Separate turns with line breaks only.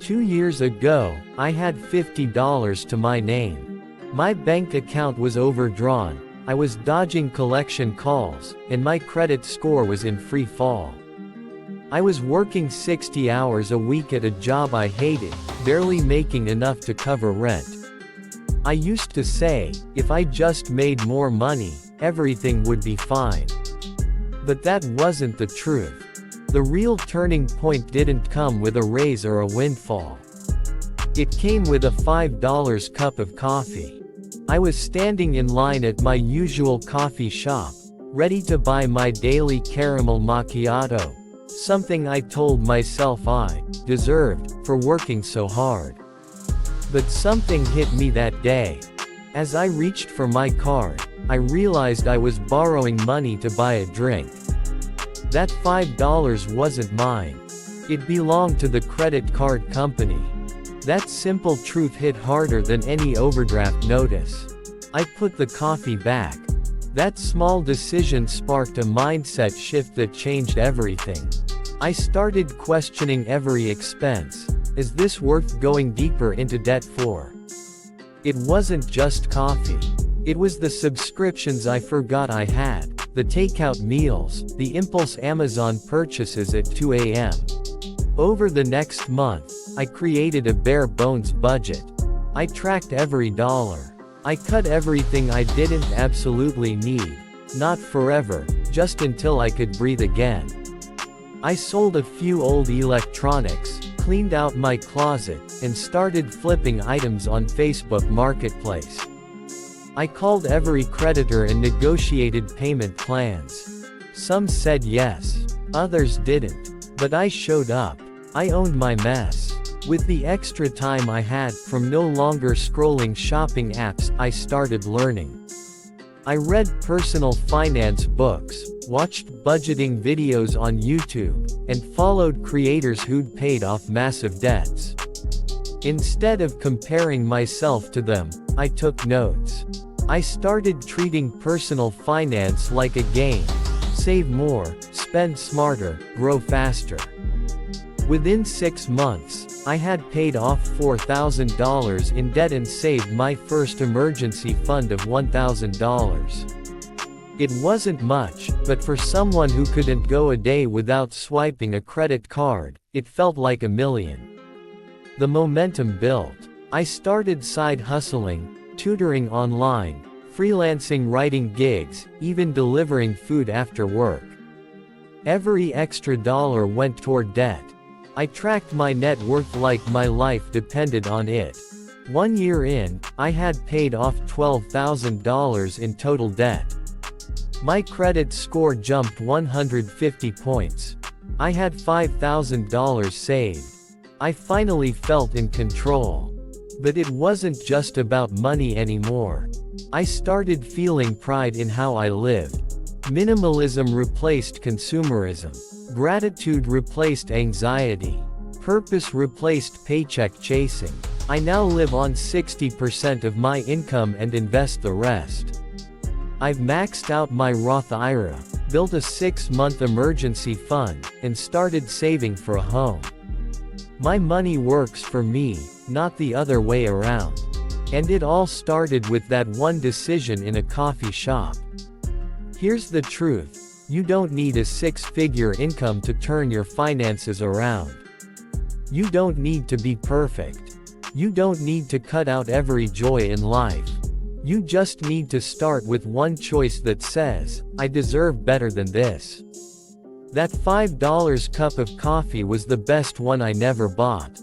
2 years ago, I had $50 to my name. My bank account was overdrawn, I was dodging collection calls, and my credit score was in free fall. I was working 60 hours a week at a job I hated, barely making enough to cover rent. I used to say, if I just made more money, everything would be fine. But that wasn't the truth. The real turning point didn't come with a raise or a windfall. It came with a $5 cup of coffee. I was standing in line at my usual coffee shop, ready to buy my daily caramel macchiato, something I told myself I deserved for working so hard. But something hit me that day. As I reached for my card, I realized I was borrowing money to buy a drink. That $5 wasn't mine. It belonged to the credit card company. That simple truth hit harder than any overdraft notice. I put the coffee back. That small decision sparked a mindset shift that changed everything. I started questioning every expense. Is this worth going deeper into debt for? It wasn't just coffee. It was the subscriptions I forgot I had, the takeout meals, the impulse Amazon purchases at 2 a.m. Over the next month, I created a bare-bones budget. I tracked every dollar. I cut everything I didn't absolutely need. Not forever, just until I could breathe again. I sold a few old electronics, cleaned out my closet, and started flipping items on Facebook Marketplace. I called every creditor and negotiated payment plans. Some said yes, others didn't. But I showed up. I owned my mess. With the extra time I had from no longer scrolling shopping apps, I started learning. I read personal finance books, watched budgeting videos on YouTube, and followed creators who'd paid off massive debts. Instead of comparing myself to them, I took notes. I started treating personal finance like a game. Save more, spend smarter, grow faster. Within 6 months, I had paid off $4,000 in debt and saved my first emergency fund of $1,000. It wasn't much, but for someone who couldn't go a day without swiping a credit card, it felt like $1 million. The momentum built. I started side hustling, tutoring online, freelancing, writing gigs, even delivering food after work. Every extra dollar went toward debt. I tracked my net worth like my life depended on it. 1 year in, I had paid off $12,000 in total debt. My credit score jumped 150 points. I had $5,000 saved. I finally felt in control. But it wasn't just about money anymore. I started feeling pride in how I lived. Minimalism replaced consumerism. Gratitude replaced anxiety. Purpose replaced paycheck chasing. I now live on 60% of my income and invest the rest. I've maxed out my Roth IRA, built a 6-month emergency fund, and started saving for a home. My money works for me, not the other way around. And it all started with that one decision in a coffee shop. Here's the truth. You don't need a 6-figure income to turn your finances around. You don't need to be perfect. You don't need to cut out every joy in life. You just need to start with one choice that says, I deserve better than this. That $5 cup of coffee was the best one I never bought.